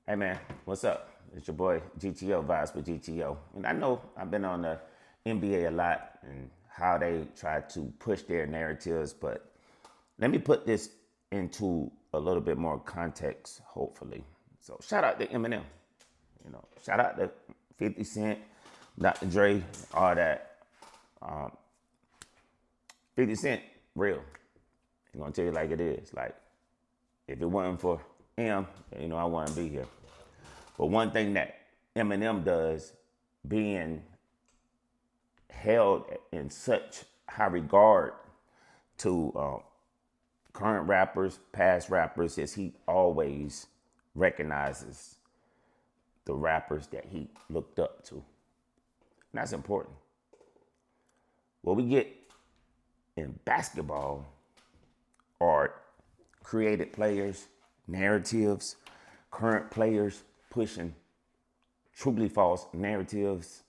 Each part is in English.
Hey man, what's up? It's your boy GTO Vibes with GTO. And I know I've been on the NBA a lot and how they try to push their narratives, but let me put this into a little bit more context, hopefully. So shout out to Eminem. Shout out to 50 Cent, Dr. Dre, all that. 50 Cent, real. I'm gonna tell you like it is. Like, if it wasn't for him, I wouldn't be here. But one thing that Eminem does, being held in such high regard to current rappers, past rappers, is he always recognizes the rappers that he looked up to. And that's important. What we get in basketball are created players, narratives, current players pushing truly false narratives,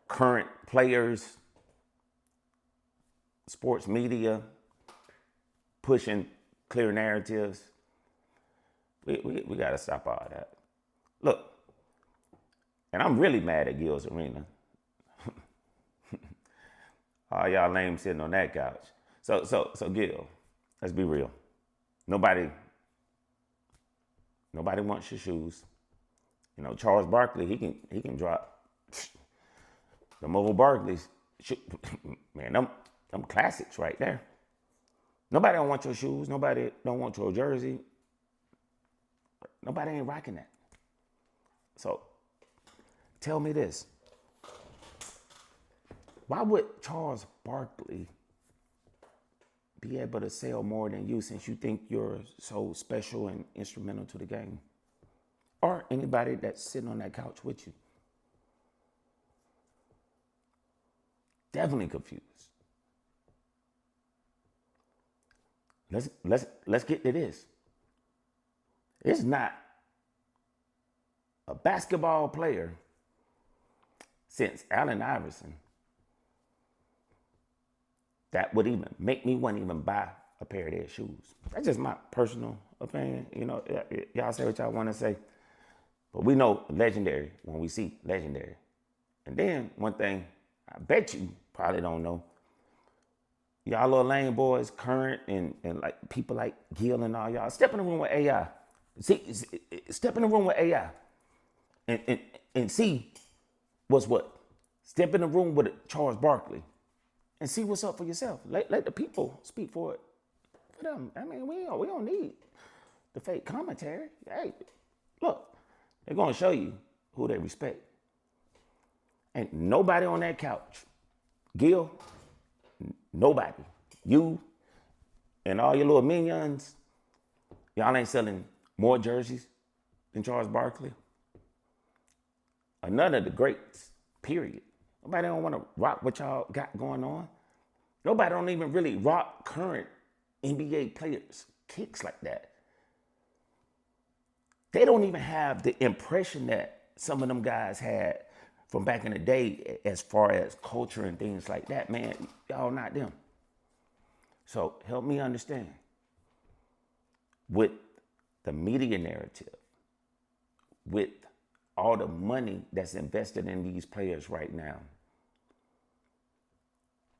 current players, sports media pushing clear narratives. We got to stop all that. Look, and I'm really mad at Gil's Arena. All y'all lame sitting on that couch. So Gil, let's be real. Nobody wants your shoes. Charles Barkley, he can drop the Mobile Barkleys. Man, them classics right there. Nobody don't want your shoes. Nobody don't want your jersey. Nobody ain't rocking that. So tell me this. Why would Charles Barkley be able to sell more than you since you think you're so special and instrumental to the game? Or anybody that's sitting on that couch with you? Definitely confused. Let's get to this. It's not a basketball player since Allen Iverson that would even make me want to even buy a pair of their shoes. That's just my personal opinion. Y'all say what y'all want to say. But we know legendary when we see legendary. And then one thing I bet you probably don't know. Y'all little lame boys, current and like people like Gil and all y'all, step in the room with AI. Step in the room with AI and see what's what. Step in the room with Charles Barkley and see what's up for yourself. Let the people speak for it. For them. I mean, we don't need the fake commentary. Hey, look, they're gonna show you who they respect. Ain't nobody on that couch. Gil, nobody. You and all your little minions, y'all ain't selling more jerseys than Charles Barkley. None of the greats, period. Nobody don't want to rock what y'all got going on. Nobody don't even really rock current NBA players' kicks like that. They don't even have the impression that some of them guys had from back in the day as far as culture and things like that. Man, y'all not them. So help me understand. With the media narrative, with all the money that's invested in these players right now,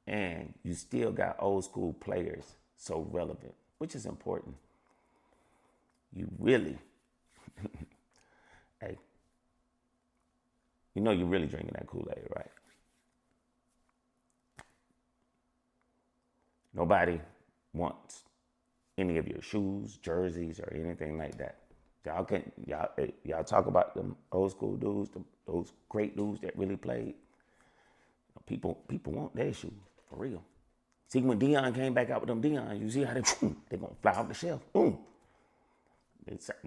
and you still got old school players so relevant, which is important. You really, hey, you're really drinking that Kool-Aid, right? Nobody wants any of your shoes, jerseys, or anything like that. Y'all talk about them old school dudes, those great dudes that really played. People want their shoes for real. See, when Deion came back out with them Deion, you see how they gonna fly off the shelf. Boom.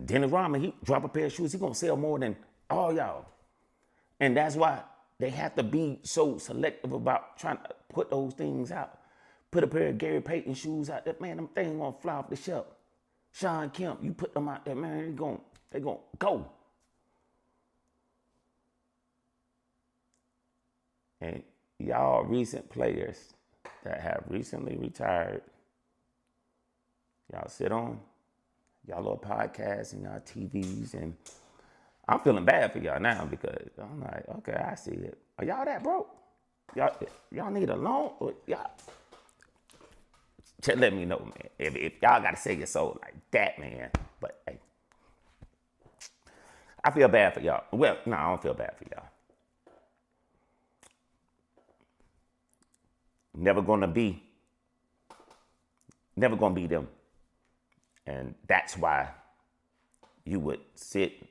Dennis Rodman, he drop a pair of shoes, he gonna sell more than all y'all. And that's why they have to be so selective about trying to put those things out. Put a pair of Gary Payton shoes out there, man, them things gonna fly off the shelf. Sean Kemp, you put them out there, man, they gonna go. And y'all recent players that have recently retired, y'all sit on, y'all little podcasts and y'all TVs, and I'm feeling bad for y'all now because I'm like, okay, I see it. Are y'all that broke? Y'all need a loan? Or y'all just let me know, man. If y'all gotta sell your soul like that, man. But hey, I feel bad for y'all. Well, no, I don't feel bad for y'all. Never gonna be them. And that's why you would sit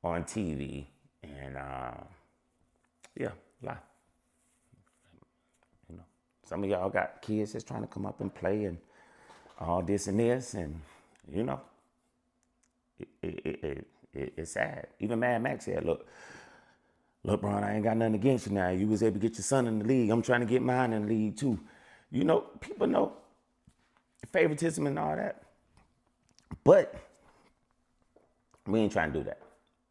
on TV and yeah, lie. You know, some of y'all got kids that's trying to come up and play and all this and this, and you know, it's sad. Even Mad Max said, look, Bron, I ain't got nothing against you now. You was able to get your son in the league. I'm trying to get mine in the league too. You know, people know favoritism and all that. But we ain't trying to do that.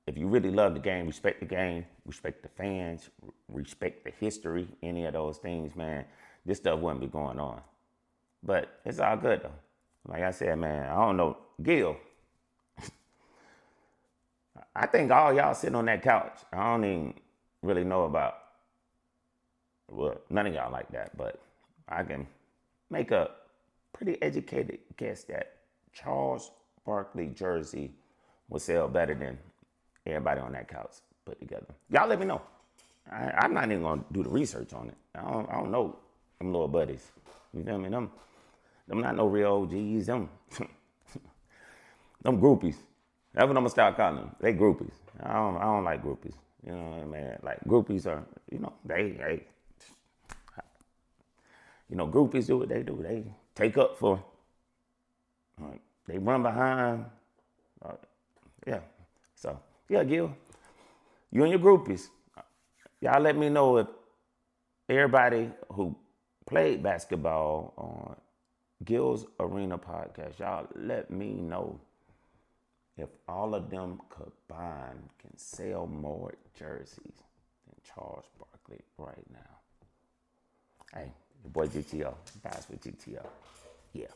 If you really love the game, respect the fans, respect the history, any of those things, man, this stuff wouldn't be going on. But it's all good though. Like I said, man, I don't know. Gil, I think all y'all sitting on that couch, I don't even really know about, well, none of y'all like that, but I can make a pretty educated guess that Charles Barkley jersey will sell better than everybody on that couch put together. Y'all let me know. I'm not even gonna do the research on it. I don't know them little buddies. You feel me? Them not no real OGs. Them groupies. That's what I'm gonna start calling them. They groupies. I don't like groupies. You know what I mean? Like groupies are, you know, groupies do what they do. They take up for. They run behind. Yeah. So yeah, Gil, you and your groupies, y'all let me know if everybody who played basketball on Gil's Arena podcast, y'all let me know if all of them combined can sell more jerseys than Charles Barkley right now. Hey, your boy GTO, Bass with GTO. Yeah.